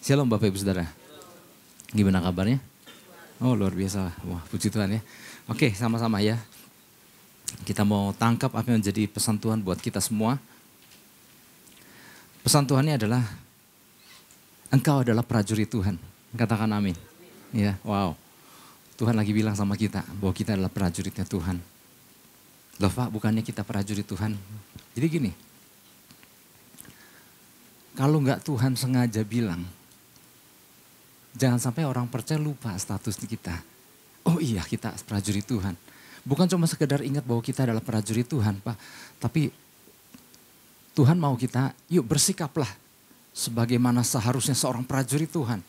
Shalom Bapak Ibu Saudara. Gimana kabarnya? Oh luar biasa. Wah puji Tuhan ya. Oke sama-sama ya. Kita mau tangkap apa yang menjadi pesan Tuhan buat kita semua. Pesan Tuhannya adalah engkau adalah prajurit Tuhan. Katakan amin. Ya, wow. Tuhan lagi bilang sama kita bahwa kita adalah prajuritnya Tuhan. Loh Pak, bukannya kita prajurit Tuhan? Jadi gini, kalau nggak Tuhan sengaja bilang, jangan sampai orang percaya lupa status kita. Oh iya kita prajurit Tuhan. Bukan cuma sekedar ingat bahwa kita adalah prajurit Tuhan Pak. Tapi Tuhan mau kita, yuk bersikaplah sebagaimana seharusnya seorang prajurit Tuhan.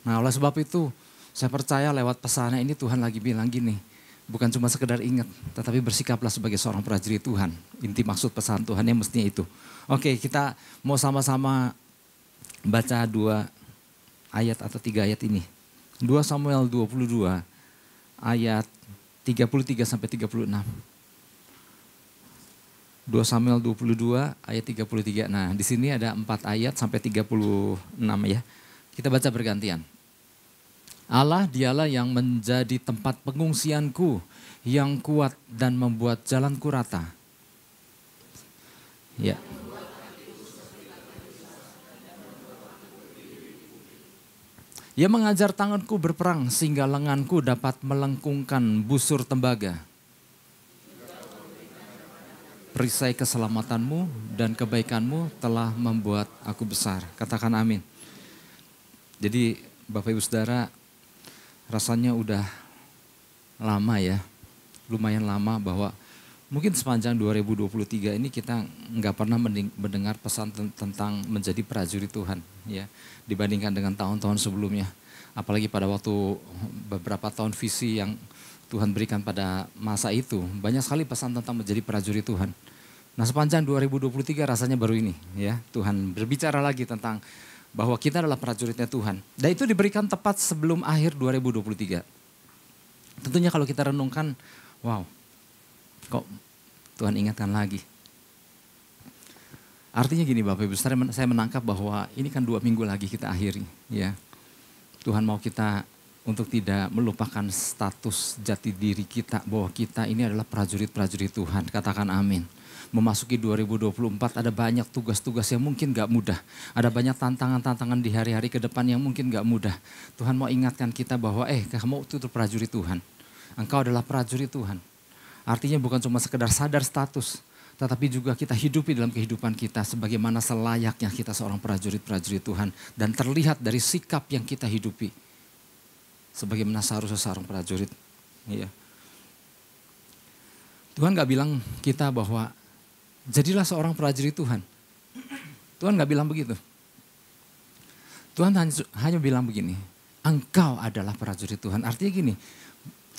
Nah oleh sebab itu saya percaya lewat pesannya ini Tuhan lagi bilang gini. Bukan cuma sekedar ingat, tetapi bersikaplah sebagai seorang prajurit Tuhan. Inti maksud pesan Tuhannya mestinya itu. Oke, kita mau sama-sama baca 2 ayat atau 3 ayat ini. 2 Samuel 22 ayat 33 sampai 36. 2 Samuel 22 ayat 33. Nah, di sini ada 4 ayat sampai 36 ya. Kita baca bergantian. Allah dialah yang menjadi tempat pengungsianku, yang kuat dan membuat jalanku rata. Ya. Ia mengajar tanganku berperang sehingga lenganku dapat melengkungkan busur tembaga. Perisai keselamatanmu dan kebaikanmu telah membuat aku besar. Katakan amin. Jadi Bapak Ibu Saudara, rasanya udah lama ya, lumayan lama bahwa mungkin sepanjang 2023 ini kita nggak pernah mendengar pesan tentang menjadi prajurit Tuhan ya, dibandingkan dengan tahun-tahun sebelumnya. Apalagi pada waktu beberapa tahun visi yang Tuhan berikan pada masa itu, banyak sekali pesan tentang menjadi prajurit Tuhan. Nah sepanjang 2023 rasanya baru ini ya, Tuhan berbicara lagi tentang bahwa kita adalah prajuritnya Tuhan. Dan itu diberikan tepat sebelum akhir 2023. Tentunya kalau kita renungkan, wow, kok Tuhan ingatkan lagi. Artinya gini Bapak Ibu, saya menangkap bahwa ini kan 2 minggu lagi kita akhiri. Ya. Tuhan mau kita untuk tidak melupakan status jati diri kita, bahwa kita ini adalah prajurit-prajurit Tuhan. Katakan amin. Memasuki 2024 ada banyak tugas-tugas yang mungkin gak mudah. Ada banyak tantangan-tantangan di hari-hari ke depan yang mungkin gak mudah. Tuhan mau ingatkan kita bahwa kamu itu prajurit Tuhan. Engkau adalah prajurit Tuhan. Artinya bukan cuma sekedar sadar status. Tetapi juga kita hidupi dalam kehidupan kita sebagaimana selayaknya kita seorang prajurit-prajurit Tuhan. Dan terlihat dari sikap yang kita hidupi. Sebagaimana seharusnya seorang prajurit. Iya. Tuhan gak bilang kita bahwa jadilah seorang prajurit Tuhan. Tuhan gak bilang begitu. Tuhan hanya bilang begini, engkau adalah prajurit Tuhan. Artinya gini,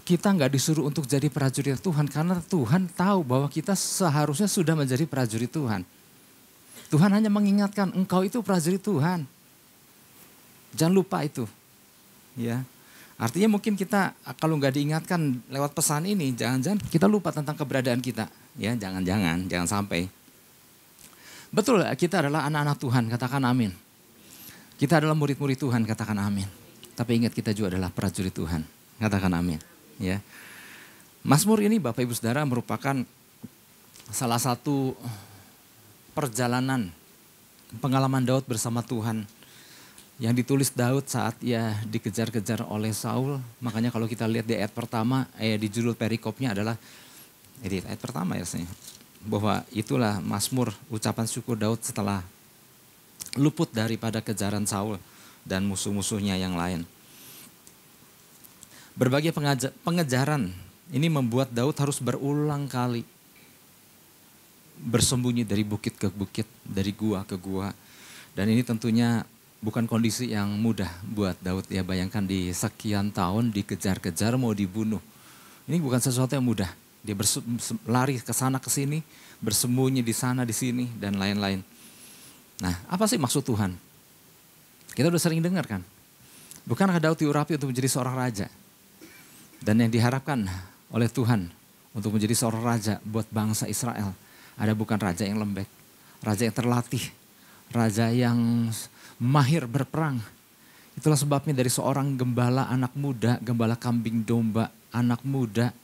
kita gak disuruh untuk jadi prajurit Tuhan karena Tuhan tahu bahwa kita seharusnya sudah menjadi prajurit Tuhan. Tuhan hanya mengingatkan engkau itu prajurit Tuhan. Jangan lupa itu. Ya. Artinya mungkin kita kalau nggak diingatkan lewat pesan ini, jangan-jangan kita lupa tentang keberadaan kita. Ya, jangan sampai. Betul, kita adalah anak-anak Tuhan, katakan amin. Kita adalah murid-murid Tuhan, katakan amin. Tapi ingat kita juga adalah prajurit Tuhan, katakan amin. Ya. Mazmur ini Bapak Ibu Saudara merupakan salah satu perjalanan pengalaman Daud bersama Tuhan. Yang ditulis Daud saat ia dikejar-kejar oleh Saul. Makanya kalau kita lihat di ayat pertama, di judul perikopnya adalah, di ayat pertama ya, bahwa itulah Mazmur ucapan syukur Daud setelah luput daripada kejaran Saul dan musuh-musuhnya yang lain. Berbagai pengejaran ini membuat Daud harus berulang kali bersembunyi dari bukit ke bukit, dari gua ke gua. Dan ini tentunya bukan kondisi yang mudah buat Daud ya, bayangkan di sekian tahun dikejar-kejar mau dibunuh. Ini bukan sesuatu yang mudah. Dia lari ke sana ke sini, bersembunyi di sana di sini dan lain-lain. Nah, apa sih maksud Tuhan? Kita udah sering dengar kan? Bukankah Daud diurapi untuk menjadi seorang raja? Dan yang diharapkan oleh Tuhan untuk menjadi seorang raja buat bangsa Israel, ada bukan raja yang lembek, raja yang terlatih, raja yang mahir berperang, Itulah sebabnya dari seorang gembala anak muda, gembala kambing domba anak muda,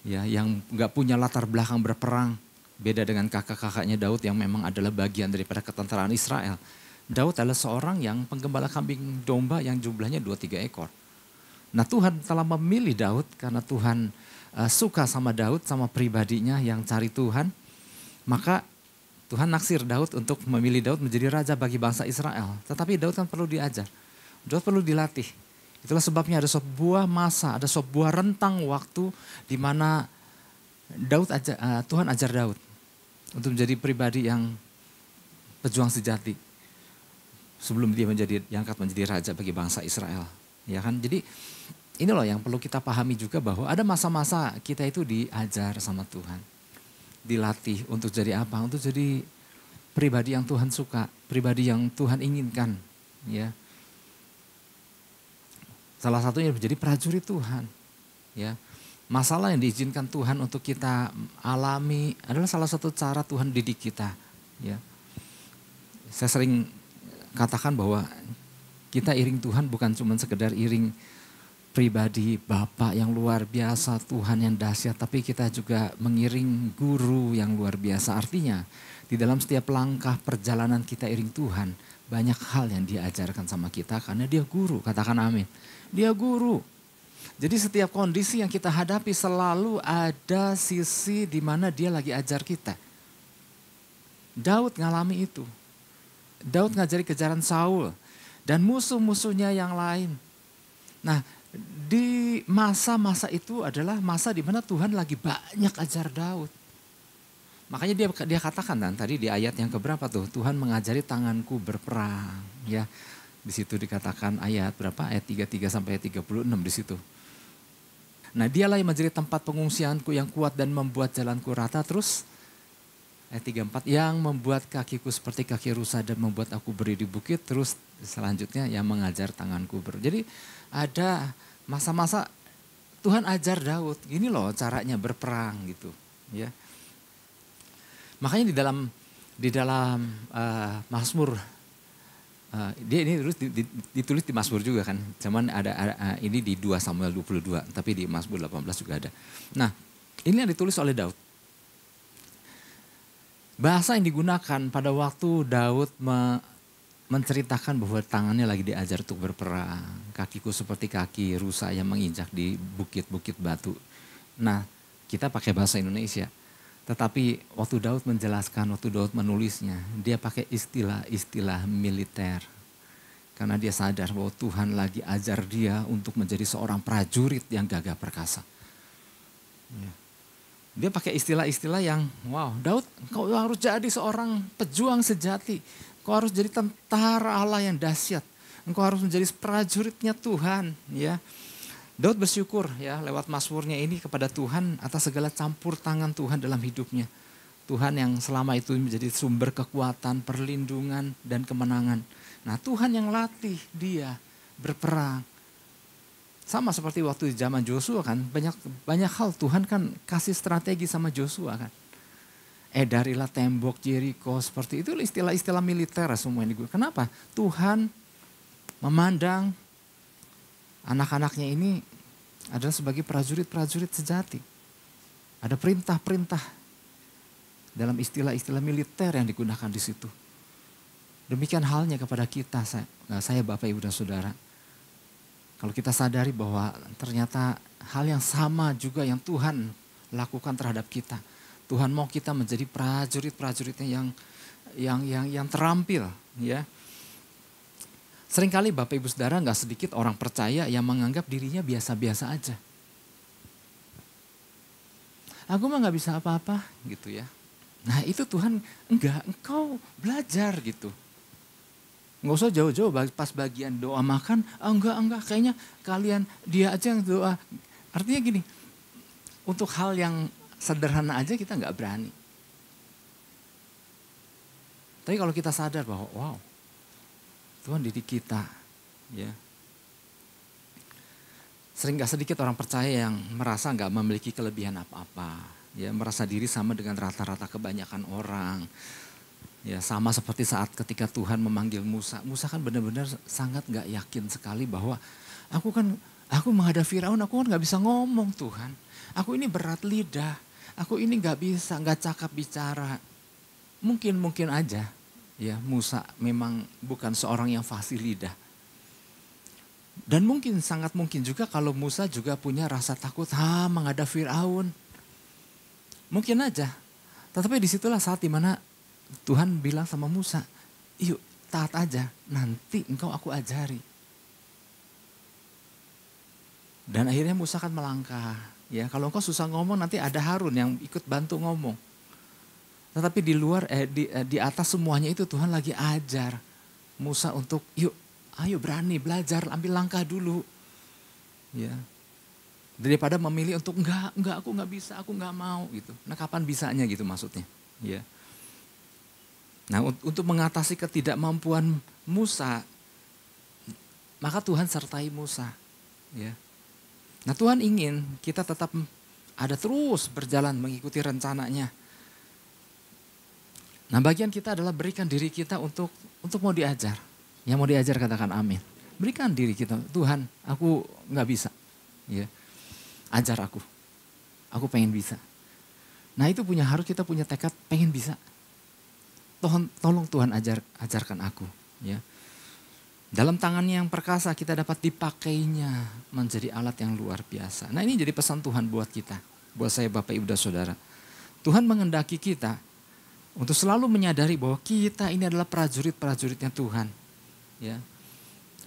ya, yang nggak punya latar belakang berperang, beda dengan kakak-kakaknya Daud yang memang adalah bagian daripada ketentaraan Israel. Daud adalah seorang yang penggembala kambing domba yang jumlahnya 2-3 ekor. Nah Tuhan telah memilih Daud karena Tuhan suka sama Daud, sama pribadinya yang cari Tuhan. Maka Tuhan naksir Daud untuk memilih Daud menjadi raja bagi bangsa Israel. Tetapi Daud kan perlu diajar, Daud perlu dilatih. Itulah sebabnya ada sebuah masa, ada sebuah rentang waktu di mana Tuhan ajar Daud untuk menjadi pribadi yang pejuang sejati sebelum dia diangkat menjadi raja bagi bangsa Israel. Ya kan? Jadi ini loh yang perlu kita pahami juga, bahwa ada masa-masa kita itu diajar sama Tuhan. Dilatih untuk jadi apa? Untuk jadi pribadi yang Tuhan suka, pribadi yang Tuhan inginkan, ya. Salah satunya menjadi prajurit Tuhan, ya. Masalah yang diizinkan Tuhan untuk kita alami adalah salah satu cara Tuhan didik kita, ya. Saya sering katakan bahwa kita iring Tuhan bukan cuma sekedar iring pribadi Bapak yang luar biasa, Tuhan yang dahsyat, tapi kita juga mengiring guru yang luar biasa. Artinya di dalam setiap langkah perjalanan kita iring Tuhan, banyak hal yang diajarkan sama kita karena dia guru, katakan amin. Dia guru. Jadi setiap kondisi yang kita hadapi selalu ada sisi di mana dia lagi ajar kita. Daud ngalami itu. Daud ngajari kejaran Saul dan musuh-musuhnya yang lain. Nah, di masa-masa itu adalah masa di mana Tuhan lagi banyak ajar Daud. Makanya dia katakan kan tadi di ayat yang keberapa tuh, Tuhan mengajari tanganku berperang, ya. Di situ dikatakan ayat berapa? Ayat 33 sampai 36 di situ. Nah, dialah yang menjadi tempat pengungsianku yang kuat dan membuat jalanku rata. Terus ayat 34, yang membuat kakiku seperti kaki rusa dan membuat aku berdiri di bukit. Terus selanjutnya yang mengajar tanganku Jadi ada masa-masa Tuhan ajar Daud, ini loh caranya berperang gitu, ya. Makanya di dalam Mazmur, dia ini ditulis di Mazmur juga kan, cuman ada ini di 2 Samuel 22, tapi di Mazmur 18 juga ada. Nah, ini yang ditulis oleh Daud. Bahasa yang digunakan pada waktu Daud menceritakan bahwa tangannya lagi diajar untuk berperang, kakiku seperti kaki rusa yang menginjak di bukit-bukit batu. Nah, kita pakai bahasa Indonesia. Tetapi waktu Daud menjelaskan, waktu Daud menulisnya, dia pakai istilah-istilah militer. Karena dia sadar bahwa Tuhan lagi ajar dia untuk menjadi seorang prajurit yang gagah perkasa. Ya. Dia pakai istilah-istilah yang, wow, Daud, kau harus jadi seorang pejuang sejati. Kau harus jadi tentara Allah yang dahsyat. Engkau harus menjadi prajuritnya Tuhan, ya. Daud bersyukur ya lewat mazmurnya ini kepada Tuhan atas segala campur tangan Tuhan dalam hidupnya. Tuhan yang selama itu menjadi sumber kekuatan, perlindungan, dan kemenangan. Nah, Tuhan yang latih dia berperang. Sama seperti waktu zaman Joshua kan, banyak hal Tuhan kan kasih strategi sama Joshua kan. Edarilah tembok Jericho, seperti itu istilah-istilah militer semua ini. Kenapa? Tuhan memandang anak-anaknya ini adalah sebagai prajurit-prajurit sejati. Ada perintah-perintah dalam istilah-istilah militer yang digunakan di situ. Demikian halnya kepada kita, saya Bapak Ibu dan Saudara. Kalau kita sadari bahwa ternyata hal yang sama juga yang Tuhan lakukan terhadap kita. Tuhan mau kita menjadi prajurit-prajuritnya yang terampil, ya. Seringkali Bapak Ibu Saudara gak sedikit orang percaya yang menganggap dirinya biasa-biasa aja. Aku mah gak bisa apa-apa gitu ya. Nah itu Tuhan engkau belajar gitu. Gak usah jauh-jauh pas bagian doa makan, enggak kayaknya kalian dia aja yang doa. Artinya gini, untuk hal yang sederhana aja kita gak berani. Tapi kalau kita sadar bahwa wow, Tuhan didik kita, ya. Sering gak sedikit orang percaya yang merasa gak memiliki kelebihan apa-apa, ya, merasa diri sama dengan rata-rata kebanyakan orang. Ya sama seperti saat ketika Tuhan memanggil Musa. Musa kan benar-benar sangat gak yakin sekali bahwa aku menghadap Firaun, aku kan gak bisa ngomong Tuhan. Aku ini berat lidah, aku ini gak bisa, gak cakap bicara. Mungkin aja ya Musa memang bukan seorang yang fasih lidah. Dan sangat mungkin juga kalau Musa juga punya rasa takut menghadap Firaun. Mungkin aja. Tetapi disitulah saat dimana Tuhan bilang sama Musa, yuk taat aja, nanti engkau aku ajari. Dan akhirnya Musa kan melangkah. Ya, kalau engkau susah ngomong nanti ada Harun yang ikut bantu ngomong. Tetapi di atas semuanya itu Tuhan lagi ajar Musa untuk ayo berani belajar, ambil langkah dulu. Ya. Daripada memilih untuk enggak aku enggak bisa, aku enggak mau gitu. Nah, kapan bisanya gitu maksudnya, ya. Nah, untuk mengatasi ketidakmampuan Musa, maka Tuhan sertai Musa, ya. Nah, Tuhan ingin kita tetap ada terus berjalan mengikuti rencananya. Nah, bagian kita adalah berikan diri kita untuk mau diajar. Yang mau diajar katakan amin. Berikan diri kita, Tuhan, aku nggak bisa, ya. Ajar aku pengen bisa. Nah, itu harus kita punya tekad pengen bisa. Tolong Tuhan ajarkan aku, ya. Dalam tangannya yang perkasa kita dapat dipakainya menjadi alat yang luar biasa. Nah, ini jadi pesan Tuhan buat kita, buat saya Bapak Ibu dan Saudara. Tuhan mengendaki kita untuk selalu menyadari bahwa kita ini adalah prajurit-prajuritnya Tuhan, ya.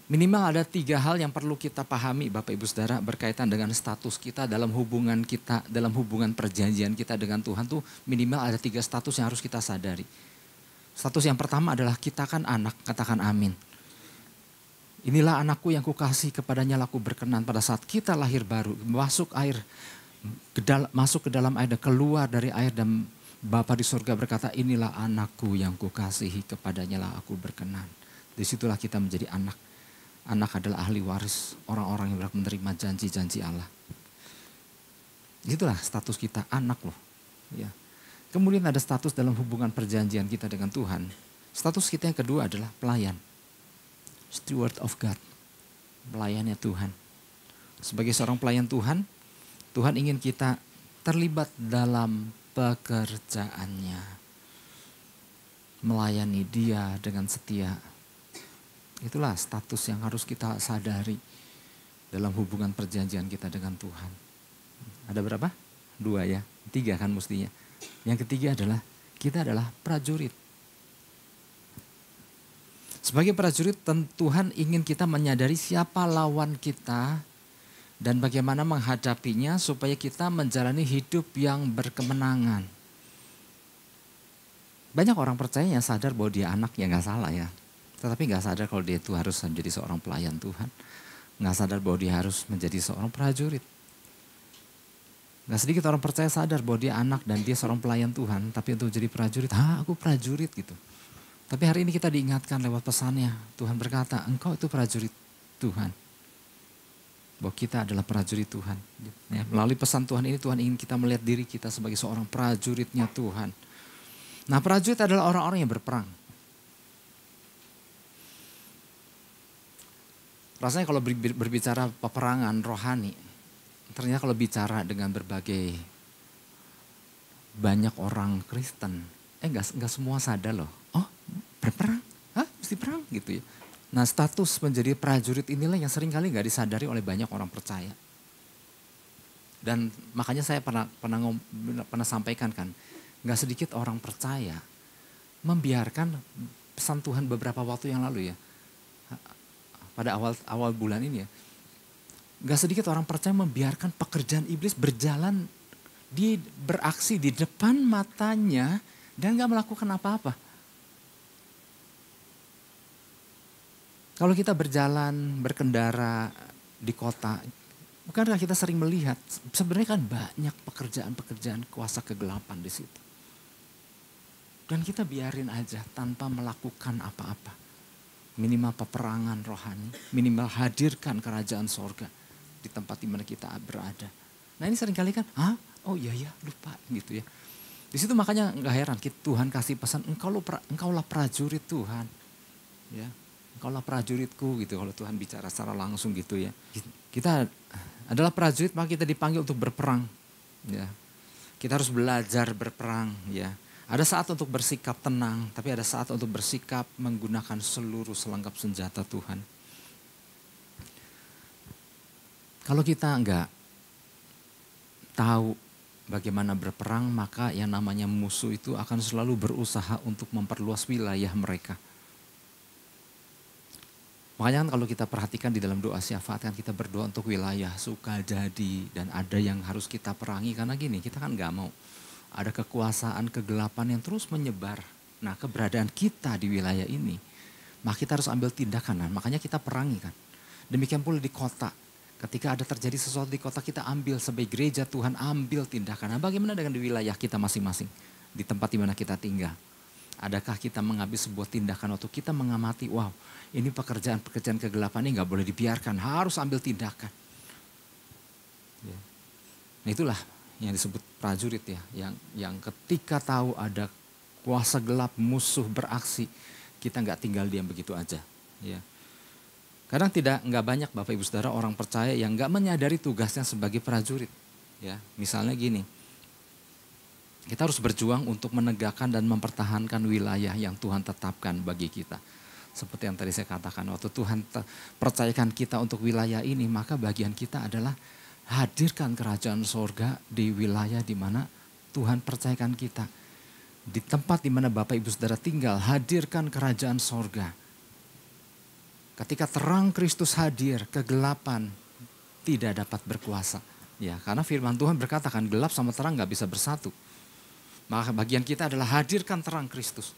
Minimal ada 3 hal yang perlu kita pahami Bapak Ibu Saudara berkaitan dengan status kita dalam hubungan perjanjian kita dengan Tuhan tuh minimal ada 3 status yang harus kita sadari. Status yang pertama adalah kita kan anak, katakan amin. Inilah anakku yang kukasih, kepadanya laku berkenan. Pada saat kita lahir baru, masuk ke dalam air dan keluar dari air, dan Bapa di surga berkata, inilah anakku yang kukasihi, kepadanya lah aku berkenan. Disitulah kita menjadi anak. Anak adalah ahli waris, orang-orang yang berhak menerima janji-janji Allah. Itulah status kita, anak loh. Ya. Kemudian ada status dalam hubungan perjanjian kita dengan Tuhan. Status kita yang kedua adalah pelayan. Steward of God. Pelayannya Tuhan. Sebagai seorang pelayan Tuhan, Tuhan ingin kita terlibat dalam pekerjaannya. Melayani Dia dengan setia. Itulah status yang harus kita sadari dalam hubungan perjanjian kita dengan Tuhan. Ada berapa? 2 ya, 3 kan mestinya. Yang ketiga adalah kita adalah prajurit. Sebagai prajurit Tuhan ingin kita menyadari siapa lawan kita dan bagaimana menghadapinya supaya kita menjalani hidup yang berkemenangan. Banyak orang percaya yang sadar bahwa dia anak, ya gak salah ya. Tetapi gak sadar kalau dia itu harus menjadi seorang pelayan Tuhan. Gak sadar bahwa dia harus menjadi seorang prajurit. Gak sedikit orang percaya sadar bahwa dia anak dan dia seorang pelayan Tuhan. Tapi untuk jadi prajurit, aku prajurit gitu. Tapi hari ini kita diingatkan lewat pesannya. Tuhan berkata, engkau itu prajurit Tuhan. Bahwa kita adalah prajurit Tuhan. Ya, melalui pesan Tuhan ini Tuhan ingin kita melihat diri kita sebagai seorang prajuritnya Tuhan. Nah, prajurit adalah orang-orang yang berperang. Rasanya kalau berbicara peperangan rohani, ternyata kalau bicara dengan berbagai banyak orang Kristen, enggak semua sadar loh. Oh, berperang? Mesti perang gitu ya. Nah, status menjadi prajurit inilah yang seringkali enggak disadari oleh banyak orang percaya. Dan makanya saya pernah sampaikan kan, enggak sedikit orang percaya membiarkan pesan Tuhan beberapa waktu yang lalu ya. Pada awal bulan ini ya. Gak sedikit orang percaya membiarkan pekerjaan iblis beraksi di depan matanya dan gak melakukan apa-apa. Kalau kita berkendara di kota, bukankah kita sering melihat sebenarnya kan banyak pekerjaan-pekerjaan kuasa kegelapan di situ. Dan kita biarin aja tanpa melakukan apa-apa. Minimal peperangan rohani, minimal hadirkan kerajaan sorga di tempat di mana kita berada. Nah, ini seringkali kan, oh iya lupa gitu ya. Di situ makanya nggak heran Tuhan kasih pesan, engkaulah prajurit Tuhan. Ya, engkaulah prajuritku gitu kalau Tuhan bicara secara langsung gitu ya. Kita adalah prajurit, maka kita dipanggil untuk berperang. Ya. Kita harus belajar berperang ya. Ada saat untuk bersikap tenang, tapi ada saat untuk bersikap menggunakan seluruh selengkap senjata Tuhan. Kalau kita enggak tahu bagaimana berperang, maka yang namanya musuh itu akan selalu berusaha untuk memperluas wilayah mereka. Makanya kan kalau kita perhatikan di dalam doa syafaat kan kita berdoa untuk wilayah Sukajadi dan ada yang harus kita perangi karena gini, kita kan enggak mau ada kekuasaan kegelapan yang terus menyebar. Nah, keberadaan kita di wilayah ini, maka kita harus ambil tindakan. Makanya kita perangi kan. Demikian pula di kota. Ketika ada terjadi sesuatu di kota, kita ambil sebagai gereja Tuhan, ambil tindakan. Nah, bagaimana dengan di wilayah kita masing-masing? Di tempat di mana kita tinggal. Adakah kita mengambil sebuah tindakan waktu kita mengamati, wow, ini pekerjaan kegelapan ini gak boleh dibiarkan, harus ambil tindakan. Ya. Nah, itulah yang disebut prajurit ya, yang ketika tahu ada kuasa gelap musuh beraksi, kita nggak tinggal diam begitu aja. Ya. Kadang nggak banyak Bapak Ibu Saudara orang percaya yang nggak menyadari tugasnya sebagai prajurit. Ya, misalnya gini, kita harus berjuang untuk menegakkan dan mempertahankan wilayah yang Tuhan tetapkan bagi kita. Seperti yang tadi saya katakan, waktu Tuhan percayakan kita untuk wilayah ini, maka bagian kita adalah hadirkan kerajaan sorga di wilayah di mana Tuhan percayakan kita. Di tempat di mana Bapak Ibu Saudara tinggal, hadirkan kerajaan sorga. Ketika terang Kristus hadir, kegelapan tidak dapat berkuasa. Ya, karena firman Tuhan berkata kan gelap sama terang gak bisa bersatu. Maka bagian kita adalah hadirkan terang Kristus.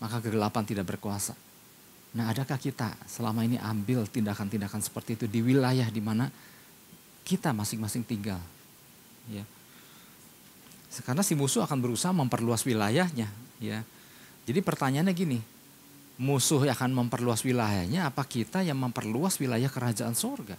Maka kegelapan tidak berkuasa. Nah, adakah kita selama ini ambil tindakan-tindakan seperti itu di wilayah di mana kita masing-masing tinggal? Ya. Karena si musuh akan berusaha memperluas wilayahnya. Ya. Jadi pertanyaannya gini, musuh akan memperluas wilayahnya, apa kita yang memperluas wilayah kerajaan sorga?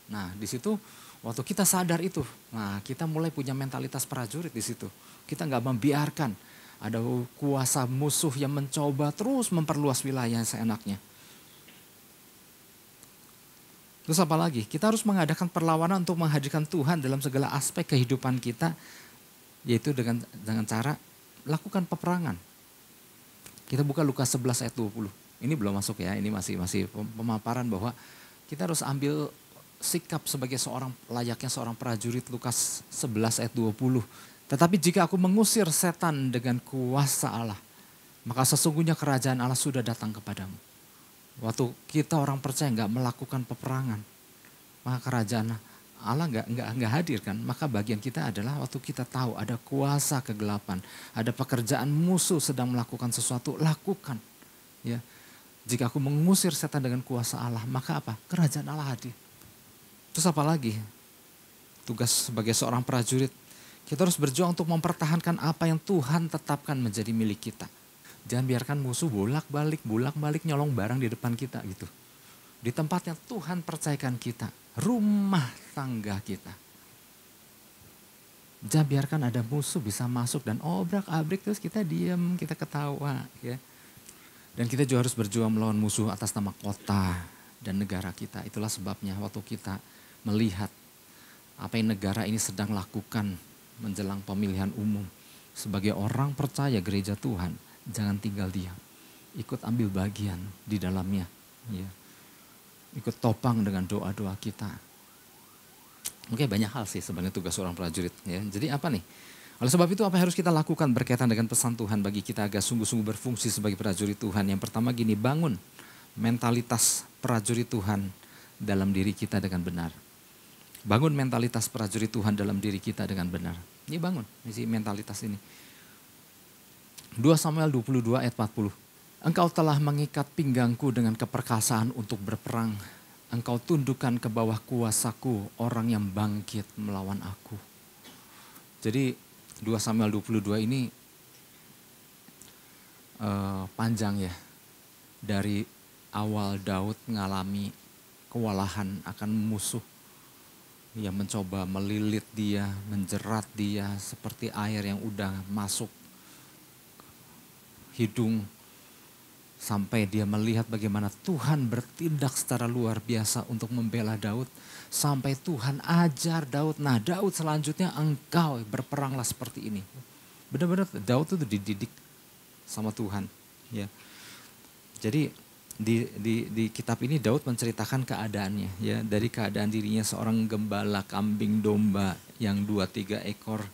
Nah, di situ waktu kita sadar itu, nah kita mulai punya mentalitas prajurit di situ. Kita nggak membiarkan ada kuasa musuh yang mencoba terus memperluas wilayah seenaknya. Terus apa lagi? Kita harus mengadakan perlawanan untuk menghadirkan Tuhan dalam segala aspek kehidupan kita, yaitu dengan cara lakukan peperangan. Kita buka Lukas 11 ayat 20. Ini belum masuk ya, ini masih pemaparan bahwa kita harus ambil sikap sebagai layaknya seorang prajurit. Lukas 11 ayat 20. Tetapi jika aku mengusir setan dengan kuasa Allah, maka sesungguhnya kerajaan Allah sudah datang kepadamu. Waktu kita orang percaya nggak melakukan peperangan, maka kerajaan Allah nggak hadir kan. Maka bagian kita adalah waktu kita tahu ada kuasa kegelapan, ada pekerjaan musuh sedang melakukan sesuatu, lakukan. Ya, jika aku mengusir setan dengan kuasa Allah, maka apa? Kerajaan Allah hadir. Terus apa lagi? Tugas sebagai seorang prajurit, kita harus berjuang untuk mempertahankan apa yang Tuhan tetapkan menjadi milik kita. Jangan biarkan musuh bolak-balik nyolong barang di depan kita gitu. Di tempat yang Tuhan percayakan kita, rumah tangga kita. Jangan biarkan ada musuh bisa masuk dan obrak-abrik terus kita diam, kita ketawa. Ya. Dan kita juga harus berjuang melawan musuh atas nama kota dan negara kita. Itulah sebabnya waktu kita melihat apa yang negara ini sedang lakukan menjelang pemilihan umum. Sebagai orang percaya gereja Tuhan, jangan tinggal diam. Ikut ambil bagian di dalamnya. Ya. Ikut topang dengan doa-doa kita. Oke, banyak hal sih sebenarnya tugas seorang prajurit. Ya. Jadi apa nih? Oleh sebab itu apa yang harus kita lakukan berkaitan dengan pesan Tuhan bagi kita agar sungguh-sungguh berfungsi sebagai prajurit Tuhan. Yang pertama gini, bangun mentalitas prajurit Tuhan dalam diri kita dengan benar. Bangun mentalitas prajurit Tuhan dalam diri kita dengan benar. Ini bangun, isi mentalitas ini. 2 Samuel 22 ayat 40. Engkau telah mengikat pinggangku dengan keperkasaan untuk berperang. Engkau tundukkan ke bawah kuasaku orang yang bangkit melawan aku. Jadi 2 Samuel 22 ini panjang ya. Dari awal Daud mengalami kewalahan akan musuh. yang mencoba melilit dia, menjerat dia seperti air yang udah masuk hidung. Sampai dia melihat bagaimana Tuhan bertindak secara luar biasa untuk membela Daud. Sampai Tuhan ajar Daud, nah Daud selanjutnya engkau berperanglah seperti ini. Benar-benar Daud itu dididik sama Tuhan. Ya. Jadi di kitab ini Daud menceritakan keadaannya. Ya, dari keadaan dirinya seorang gembala kambing domba yang 2-3 ekor.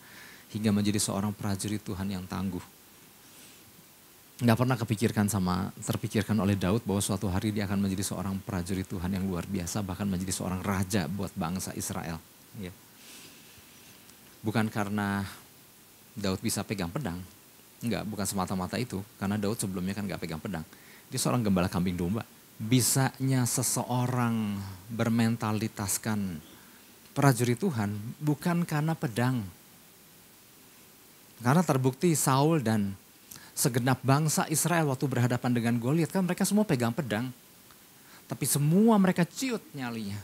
Hingga menjadi seorang prajurit Tuhan yang tangguh. Nggak pernah terpikirkan oleh Daud bahwa suatu hari dia akan menjadi seorang prajurit Tuhan yang luar biasa, bahkan menjadi seorang raja buat bangsa Israel. Ya. Bukan karena Daud bisa pegang pedang, bukan semata-mata itu, karena Daud sebelumnya kan nggak pegang pedang. Dia seorang gembala kambing domba. Bisanya seseorang bermentalitaskan prajurit Tuhan bukan karena pedang. Karena terbukti Saul dan segenap bangsa Israel waktu berhadapan dengan Goliat kan mereka semua pegang pedang. Tapi semua mereka ciut nyalinya.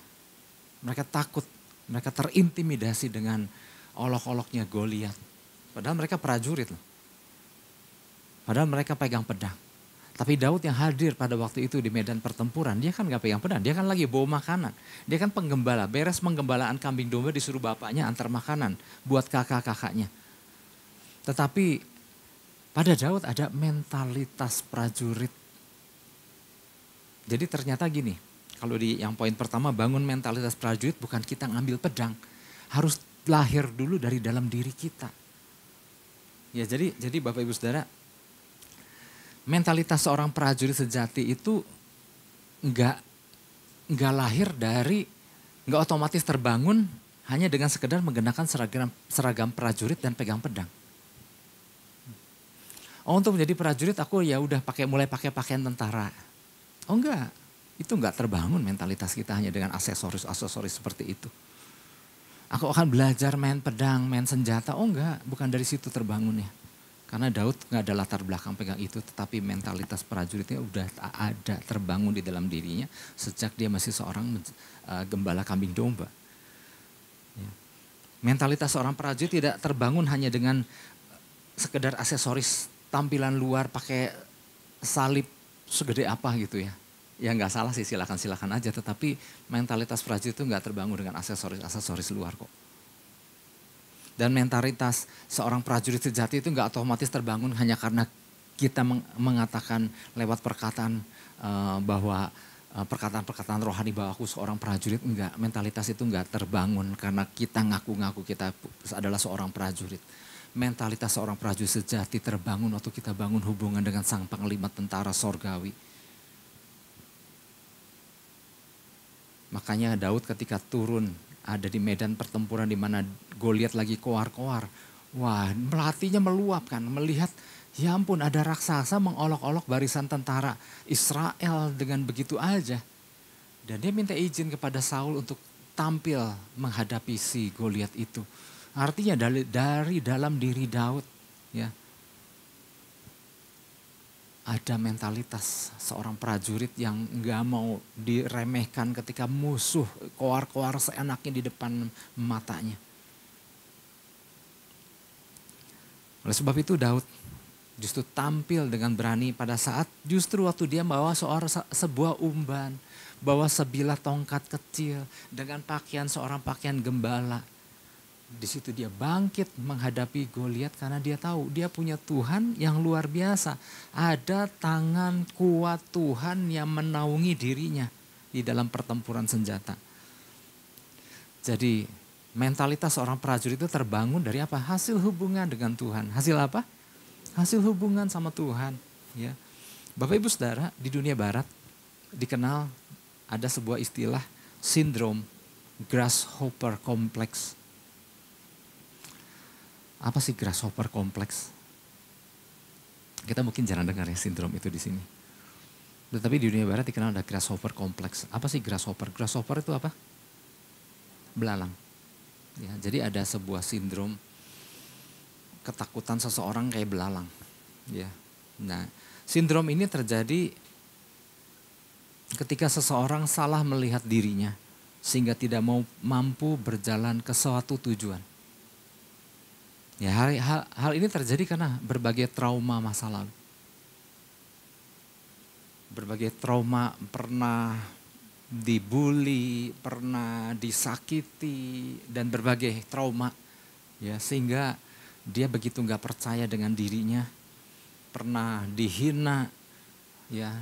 Mereka takut, mereka terintimidasi dengan olok-oloknya Goliat. Padahal mereka prajurit loh. Padahal mereka pegang pedang. Tapi Daud yang hadir pada waktu itu di medan pertempuran, dia kan gak pegang pedang, dia kan lagi bawa makanan. Dia kan penggembala, beres penggembalaan kambing domba disuruh bapaknya antar makanan buat kakak-kakaknya. Tetapi pada Daud ada mentalitas prajurit. Jadi ternyata gini, kalau di yang poin pertama bangun mentalitas prajurit bukan kita ngambil pedang. Harus lahir dulu dari dalam diri kita. Ya jadi Bapak Ibu Saudara, mentalitas seorang prajurit sejati itu enggak lahir dari, enggak otomatis terbangun hanya dengan sekedar menggunakan seragam prajurit dan pegang pedang. Oh, untuk menjadi prajurit aku ya udah mulai pakai pakaian tentara. Oh enggak, itu enggak terbangun mentalitas kita hanya dengan aksesoris seperti itu. Aku akan belajar main pedang, main senjata. Oh enggak, bukan dari situ terbangunnya. Karena Daud enggak ada latar belakang pegang itu, tetapi mentalitas prajuritnya udah ada terbangun di dalam dirinya sejak dia masih seorang gembala kambing domba. Ya. Mentalitas seorang prajurit tidak terbangun hanya dengan sekedar aksesoris, tampilan luar pakai salib segede apa gitu ya. Ya nggak salah sih, silakan aja. Tetapi mentalitas prajurit itu nggak terbangun dengan aksesoris luar kok. Dan mentalitas seorang prajurit sejati itu nggak otomatis terbangun hanya karena kita mengatakan lewat perkataan bahwa perkataan rohani bahwa aku seorang prajurit. Enggak, mentalitas itu nggak terbangun karena kita ngaku-ngaku kita adalah seorang prajurit. Mentalitas seorang prajurit sejati terbangun waktu kita bangun hubungan dengan sang panglima tentara sorgawi. Makanya Daud ketika turun ada di medan pertempuran di mana Goliat lagi koar-koar. Wah, pelatihnya meluap kan, melihat ya ampun ada raksasa mengolok-olok barisan tentara Israel dengan begitu aja. Dan dia minta izin kepada Saul untuk tampil menghadapi si Goliat itu. Artinya dari dalam diri Daud ya ada mentalitas seorang prajurit yang nggak mau diremehkan ketika musuh koar-koar seenaknya di depan matanya. Oleh sebab itu Daud justru tampil dengan berani pada saat justru waktu dia bawa sebuah umban, bawa sebilah tongkat kecil dengan seorang pakaian gembala. Di situ dia bangkit menghadapi Goliat karena dia tahu dia punya Tuhan yang luar biasa. Ada tangan kuat Tuhan yang menaungi dirinya di dalam pertempuran senjata. Jadi mentalitas seorang prajurit itu terbangun dari apa? Hasil hubungan dengan Tuhan. Hasil apa? Hasil hubungan sama Tuhan. Ya. Bapak Ibu Saudara, di dunia barat dikenal ada sebuah istilah sindrom grasshopper complex. Apa sih grasshopper complex? Kita mungkin jarang dengar ya sindrom itu di sini. Tetapi di dunia barat dikenal ada grasshopper complex. Apa sih grasshopper? Grasshopper itu apa? Belalang. Ya, jadi ada sebuah sindrom ketakutan seseorang kayak belalang. Ya. Nah, sindrom ini terjadi ketika seseorang salah melihat dirinya sehingga tidak mau mampu berjalan ke suatu tujuan. Ya, hal ini terjadi karena berbagai trauma masa lalu. Berbagai trauma, pernah dibully, pernah disakiti, dan berbagai trauma. Ya, sehingga dia begitu gak percaya dengan dirinya, pernah dihina, ya,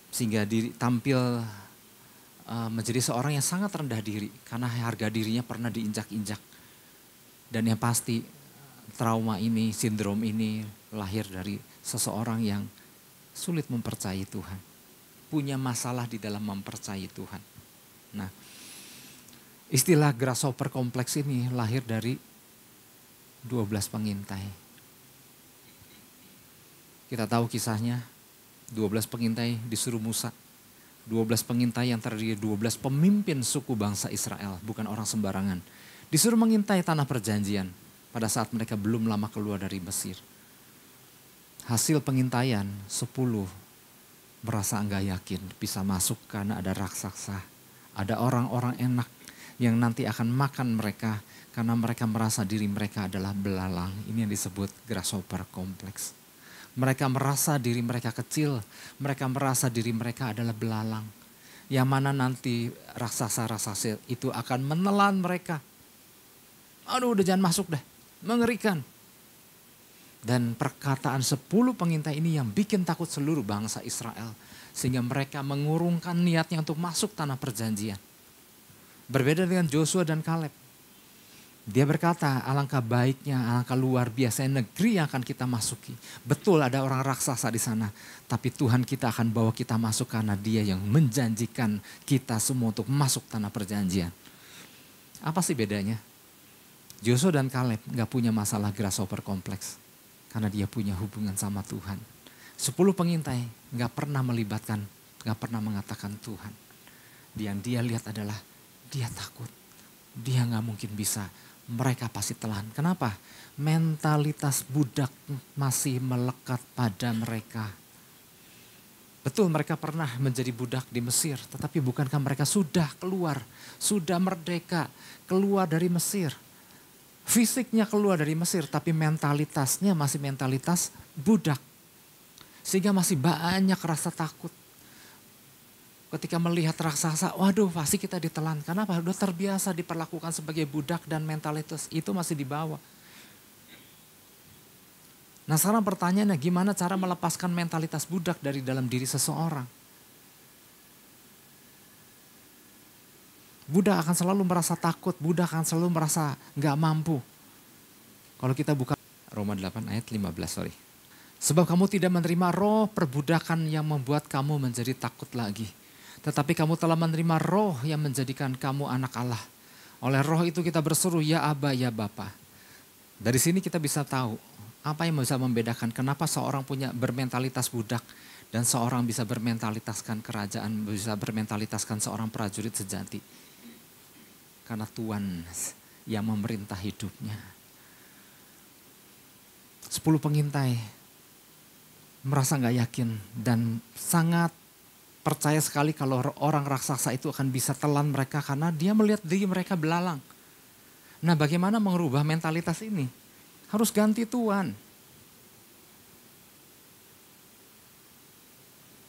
sehingga tampil menjadi seorang yang sangat rendah diri karena harga dirinya pernah diinjak-injak. Dan yang pasti trauma ini, sindrom ini lahir dari seseorang yang sulit mempercayai Tuhan. Punya masalah di dalam mempercayai Tuhan. Nah, istilah grasshopper kompleks ini lahir dari 12 pengintai. Kita tahu kisahnya, 12 pengintai disuruh Musa. 12 pengintai yang terdiri 12 pemimpin suku bangsa Israel, bukan orang sembarangan. Disuruh mengintai tanah perjanjian pada saat mereka belum lama keluar dari Mesir. Hasil pengintaian 10 merasa enggak yakin bisa masuk karena ada raksasa. Ada orang-orang enak yang nanti akan makan mereka karena mereka merasa diri mereka adalah belalang. Ini yang disebut grasshopper kompleks. Mereka merasa diri mereka kecil, mereka merasa diri mereka adalah belalang. Yang mana nanti raksasa-raksasa itu akan menelan mereka. Aduh, udah jangan masuk deh, mengerikan. Dan perkataan 10 pengintai ini yang bikin takut seluruh bangsa Israel. Sehingga mereka mengurungkan niatnya untuk masuk tanah perjanjian. Berbeda dengan Joshua dan Kaleb. Dia berkata, alangkah baiknya, alangkah luar biasanya negeri yang akan kita masuki. Betul ada orang raksasa di sana, tapi Tuhan kita akan bawa kita masuk karena Dia yang menjanjikan kita semua untuk masuk tanah perjanjian. Apa sih bedanya? Joshua dan Kaleb gak punya masalah grasshopper kompleks. Karena dia punya hubungan sama Tuhan. 10 pengintai gak pernah melibatkan, gak pernah mengatakan Tuhan. Yang dia lihat adalah dia takut. Dia gak mungkin bisa, mereka pasti telan. Kenapa? Mentalitas budak masih melekat pada mereka. Betul mereka pernah menjadi budak di Mesir, tetapi bukankah mereka sudah keluar, sudah merdeka, keluar dari Mesir. Fisiknya keluar dari Mesir, tapi mentalitasnya masih mentalitas budak. Sehingga masih banyak rasa takut. Ketika melihat raksasa, waduh pasti kita ditelan. Kenapa? Udah terbiasa diperlakukan sebagai budak dan mentalitas itu masih dibawa. Nah sekarang pertanyaannya, gimana cara melepaskan mentalitas budak dari dalam diri seseorang? Budak akan selalu merasa takut, budak akan selalu merasa gak mampu. Kalau kita buka Roma 8 ayat 15, sorry. Sebab kamu tidak menerima roh perbudakan yang membuat kamu menjadi takut lagi. Tetapi kamu telah menerima roh yang menjadikan kamu anak Allah. Oleh roh itu kita berseru, ya Aba, ya Bapa. Dari sini kita bisa tahu apa yang bisa membedakan kenapa seorang punya bermentalitas budak dan seorang bisa bermentalitaskan kerajaan, bisa bermentalitaskan seorang prajurit sejati. Karena Tuhan yang memerintah hidupnya. 10 pengintai merasa gak yakin dan sangat percaya sekali kalau orang raksasa itu akan bisa telan mereka karena dia melihat diri mereka belalang. Nah bagaimana mengubah mentalitas ini? Harus ganti Tuhan.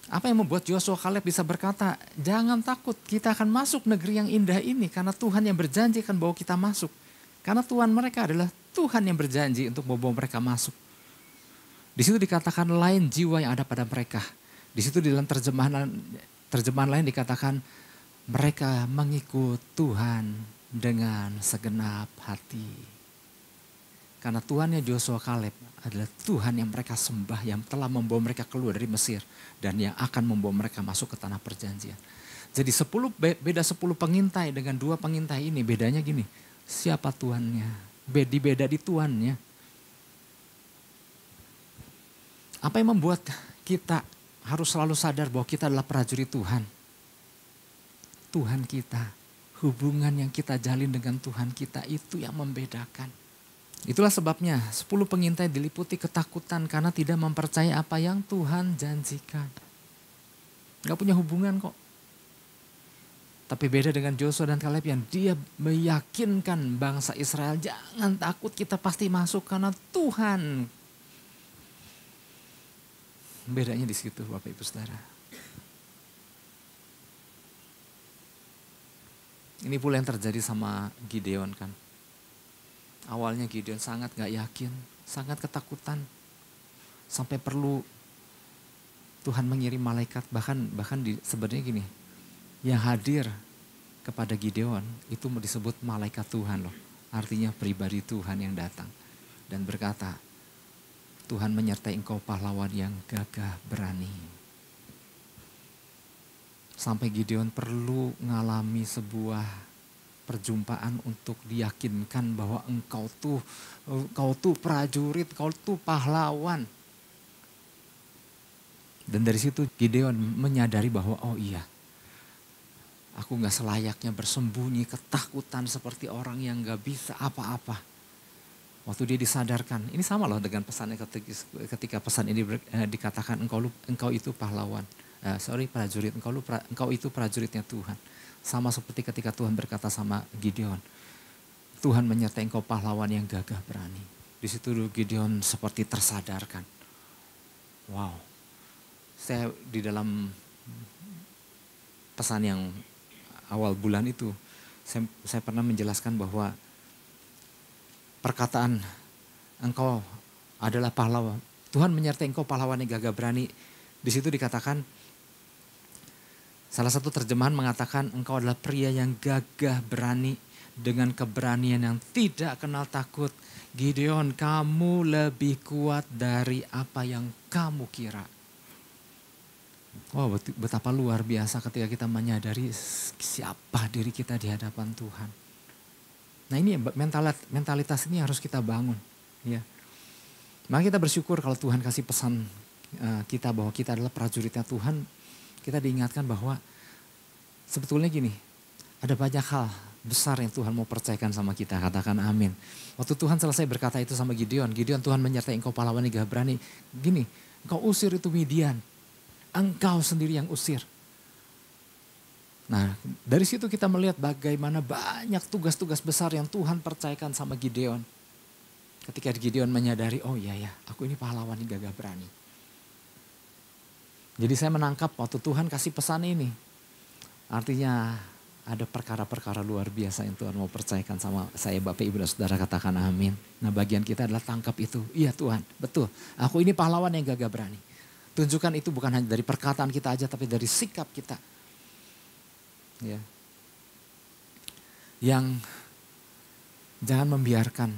Apa yang membuat Joshua Kaleb bisa berkata, jangan takut, kita akan masuk negeri yang indah ini karena Tuhan yang berjanji akan bawa kita masuk. Karena Tuhan mereka adalah Tuhan yang berjanji untuk membawa mereka masuk. Di situ dikatakan lain jiwa yang ada pada mereka. Di situ di dalam terjemahan lain dikatakan mereka mengikut Tuhan dengan segenap hati. Karena Tuhannya Joshua Kaleb adalah Tuhan yang mereka sembah, yang telah membawa mereka keluar dari Mesir dan yang akan membawa mereka masuk ke tanah perjanjian. Jadi beda 10 pengintai dengan 2 pengintai ini bedanya gini, siapa Tuhannya? Beda di Tuhannya. Apa yang membuat kita harus selalu sadar bahwa kita adalah prajurit Tuhan? Tuhan kita, hubungan yang kita jalin dengan Tuhan kita itu yang membedakan. Itulah sebabnya 10 pengintai diliputi ketakutan karena tidak mempercayai apa yang Tuhan janjikan. Gak punya hubungan kok. Tapi beda dengan Joshua dan Kaleb yang dia meyakinkan bangsa Israel, jangan takut, kita pasti masuk karena Tuhan. Bedanya di situ Bapak Ibu Saudara. Ini pula yang terjadi sama Gideon kan. Awalnya Gideon sangat gak yakin, sangat ketakutan. Sampai perlu Tuhan mengirim malaikat, bahkan sebenarnya gini, yang hadir kepada Gideon itu disebut malaikat Tuhan loh. Artinya pribadi Tuhan yang datang dan berkata, Tuhan menyertai engkau pahlawan yang gagah berani. Sampai Gideon perlu mengalami sebuah perjumpaan untuk diyakinkan bahwa engkau tuh prajurit, engkau tuh pahlawan. Dan dari situ Gideon menyadari bahwa oh iya, aku gak selayaknya bersembunyi ketakutan seperti orang yang gak bisa apa-apa. Waktu dia disadarkan, ini sama loh dengan pesannya ketika pesan ini dikatakan engkau itu pahlawan. Prajurit, engkau itu prajuritnya Tuhan. Sama seperti ketika Tuhan berkata sama Gideon, Tuhan menyertai engkau pahlawan yang gagah berani. Di situ Gideon seperti tersadarkan. Wow, saya di dalam pesan yang awal bulan itu, saya pernah menjelaskan bahwa perkataan engkau adalah pahlawan, Tuhan menyertai engkau pahlawan yang gagah berani. Di situ dikatakan, salah satu terjemahan mengatakan engkau adalah pria yang gagah berani dengan keberanian yang tidak kenal takut. Gideon, kamu lebih kuat dari apa yang kamu kira. Wow, betapa luar biasa ketika kita menyadari siapa diri kita di hadapan Tuhan. Nah ini mentalitas ini harus kita bangun. Ya. Maka kita bersyukur kalau Tuhan kasih pesan kita bahwa kita adalah prajuritnya Tuhan. Kita diingatkan bahwa sebetulnya gini, ada banyak hal besar yang Tuhan mau percayakan sama kita, katakan amin. Waktu Tuhan selesai berkata itu sama Gideon, Tuhan menyertai engkau pahlawan yang gagah berani. Gini, engkau usir itu Midian, engkau sendiri yang usir. Nah dari situ kita melihat bagaimana banyak tugas-tugas besar yang Tuhan percayakan sama Gideon. Ketika Gideon menyadari, oh iya ya, aku ini pahlawan yang gagah berani. Jadi saya menangkap waktu Tuhan kasih pesan ini. Artinya ada perkara-perkara luar biasa yang Tuhan mau percayakan sama saya, Bapak Ibu dan Saudara, katakan amin. Nah bagian kita adalah tangkap itu. Iya Tuhan, betul. Aku ini pahlawan yang gagah berani. Tunjukkan itu bukan hanya dari perkataan kita aja, tapi dari sikap kita. Ya. Yang jangan membiarkan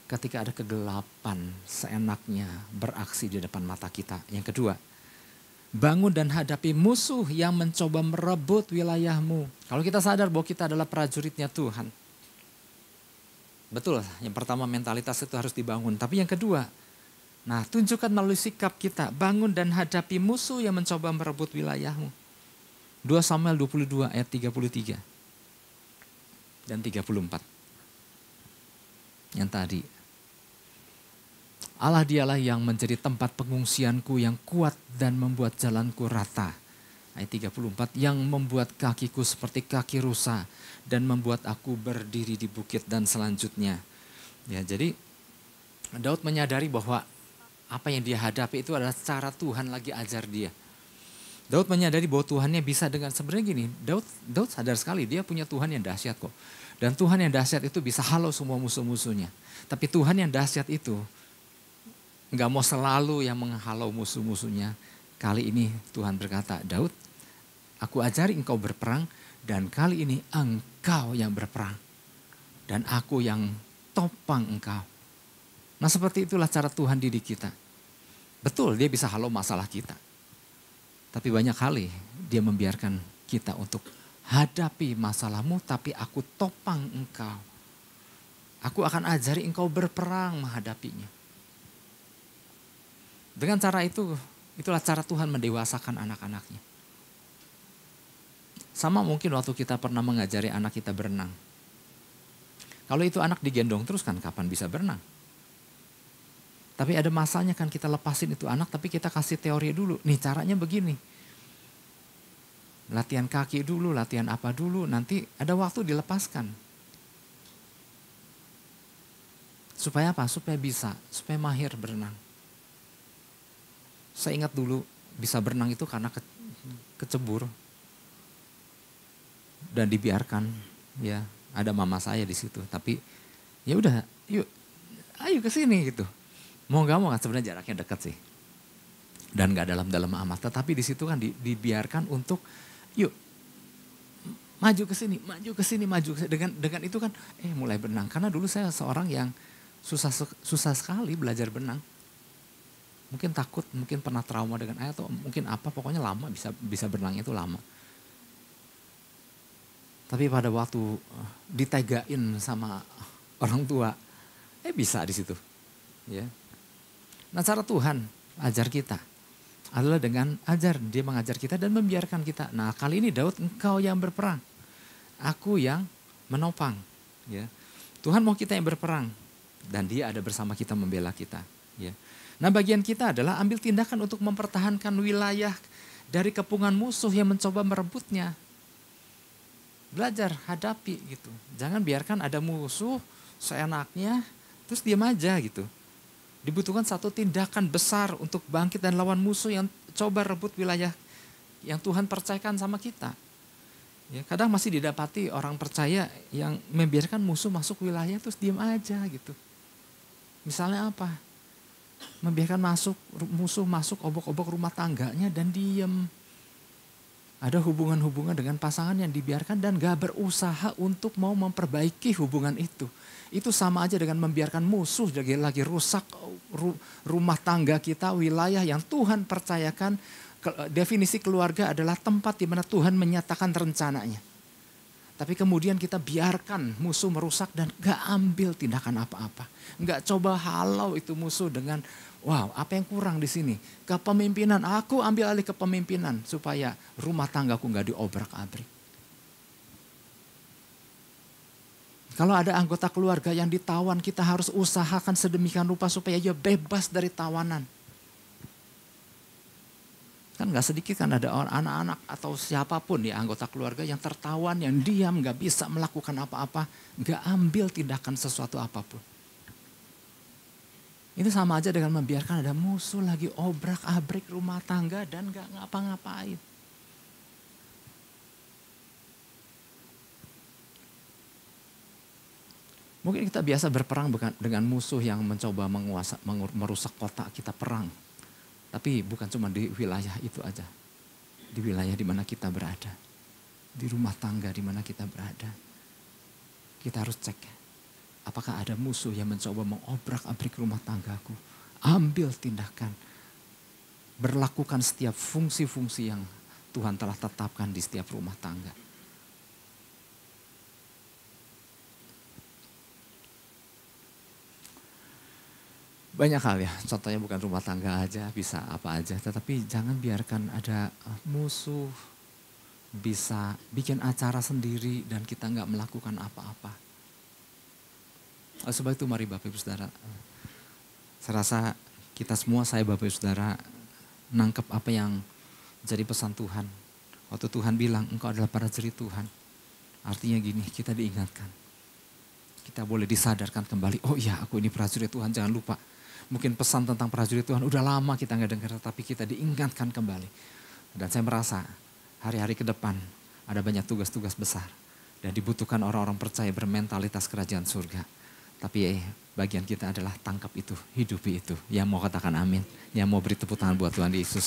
ketika ada kegelapan seenaknya beraksi di depan mata kita. Yang kedua, bangun dan hadapi musuh yang mencoba merebut wilayahmu. Kalau kita sadar bahwa kita adalah prajuritnya Tuhan. Betul, yang pertama mentalitas itu harus dibangun. Tapi yang kedua, nah tunjukkan melalui sikap kita. Bangun dan hadapi musuh yang mencoba merebut wilayahmu. 2 Samuel 22 ayat 33 dan 34. Yang tadi. Allah dialah yang menjadi tempat pengungsianku yang kuat dan membuat jalanku rata. Ayat 34, yang membuat kakiku seperti kaki rusa dan membuat aku berdiri di bukit dan selanjutnya. Ya, jadi Daud menyadari bahwa apa yang dia hadapi itu adalah cara Tuhan lagi ajar dia. Daud menyadari bahwa Tuhannya bisa dengan, sebenarnya gini, Daud sadar sekali dia punya Tuhan yang dahsyat kok. Dan Tuhan yang dahsyat itu bisa halau semua musuh-musuhnya. Tapi Tuhan yang dahsyat itu nggak mau selalu yang menghalau musuh-musuhnya. Kali ini Tuhan berkata, Daud, aku ajari engkau berperang dan kali ini engkau yang berperang. Dan aku yang topang engkau. Nah seperti itulah cara Tuhan didik kita. Betul dia bisa halau masalah kita. Tapi banyak kali dia membiarkan kita untuk hadapi masalahmu tapi aku topang engkau. Aku akan ajari engkau berperang menghadapinya. Dengan cara itu, itulah cara Tuhan mendewasakan anak-anaknya. Sama mungkin waktu kita pernah mengajari anak kita berenang. Kalau itu anak digendong terus kan kapan bisa berenang? Tapi ada masanya kan kita lepasin itu anak tapi kita kasih teori dulu. Nih caranya begini. Latihan kaki dulu, latihan apa dulu, nanti ada waktu dilepaskan. Supaya apa? Supaya bisa, supaya mahir berenang. Saya ingat dulu bisa berenang itu karena kecebur. Dan dibiarkan, ya ada mama saya di situ. Tapi ya udah, yuk, ayo ke sini gitu. Mau nggak mau kan sebenarnya jaraknya dekat sih. Dan nggak dalam-dalam amat. Tetapi di situ kan dibiarkan untuk, yuk, maju ke sini, maju ke sini, maju ke sini. Dengan itu kan, mulai berenang. Karena dulu saya seorang yang susah sekali belajar berenang. Mungkin takut, mungkin pernah trauma dengan air atau mungkin apa, pokoknya lama bisa berenang itu lama. Tapi pada waktu ditegain sama orang tua, bisa di situ. Ya. Nah, cara Tuhan ajar kita adalah dengan dia mengajar kita dan membiarkan kita. Nah, kali ini Daud, engkau yang berperang, aku yang menopang. Ya. Tuhan mau kita yang berperang dan dia ada bersama kita membela kita. Ya. Nah, bagian kita adalah ambil tindakan untuk mempertahankan wilayah dari kepungan musuh yang mencoba merebutnya. Belajar, hadapi gitu. Jangan biarkan ada musuh seenaknya, terus diam aja gitu. Dibutuhkan satu tindakan besar untuk bangkit dan lawan musuh yang coba rebut wilayah yang Tuhan percayakan sama kita. Ya, kadang masih didapati orang percaya yang membiarkan musuh masuk wilayah terus diam aja gitu. Misalnya apa? Membiarkan musuh masuk obok-obok rumah tangganya dan diam. Ada hubungan-hubungan dengan pasangan yang dibiarkan dan gak berusaha untuk mau memperbaiki hubungan itu. Itu sama aja dengan membiarkan musuh lagi rusak rumah tangga kita, wilayah yang Tuhan percayakan. Definisi keluarga adalah tempat di mana Tuhan menyatakan rencananya. Tapi kemudian kita biarkan musuh merusak dan gak ambil tindakan apa-apa. Gak coba halau itu musuh dengan, wow, apa yang kurang di sini? Kepemimpinan, aku ambil alih kepemimpinan supaya rumah tanggaku gak diobrak-abrik. Kalau ada anggota keluarga yang ditawan, kita harus usahakan sedemikian rupa supaya ia bebas dari tawanan. Kan gak sedikit kan ada anak-anak atau siapapun ya anggota keluarga yang tertawan, yang diam, gak bisa melakukan apa-apa, gak ambil tindakan sesuatu apapun. Ini sama aja dengan membiarkan ada musuh lagi obrak-abrik rumah tangga dan gak ngapa-ngapain. Mungkin kita biasa berperang dengan musuh yang mencoba merusak kota kita perang. Tapi bukan cuma di wilayah itu aja. Di wilayah di mana kita berada. Di rumah tangga di mana kita berada. Kita harus cek. Apakah ada musuh yang mencoba mengobrak-abrik rumah tanggaku. Ambil tindakan. Berlakukan setiap fungsi-fungsi yang Tuhan telah tetapkan di setiap rumah tangga. Banyak hal ya, contohnya bukan rumah tangga aja, bisa apa aja. Tetapi jangan biarkan ada musuh bisa bikin acara sendiri dan kita nggak melakukan apa-apa. Sebab itu mari Bapak Ibu Saudara, saya rasa kita semua, saya Bapak Ibu Saudara, nangkep apa yang jadi pesan Tuhan. Waktu Tuhan bilang, engkau adalah prajurit Tuhan. Artinya gini, kita diingatkan. Kita boleh disadarkan kembali, oh iya aku ini prajurit Tuhan, jangan lupa. Mungkin pesan tentang prajurit Tuhan udah lama kita nggak dengar, tapi kita diingatkan kembali. Dan saya merasa hari-hari ke depan ada banyak tugas-tugas besar. Dan dibutuhkan orang-orang percaya bermentalitas kerajaan surga. Tapi bagian kita adalah tangkap itu, hidupi itu. Yang mau katakan amin, yang mau beri tepuk tangan buat Tuhan Yesus.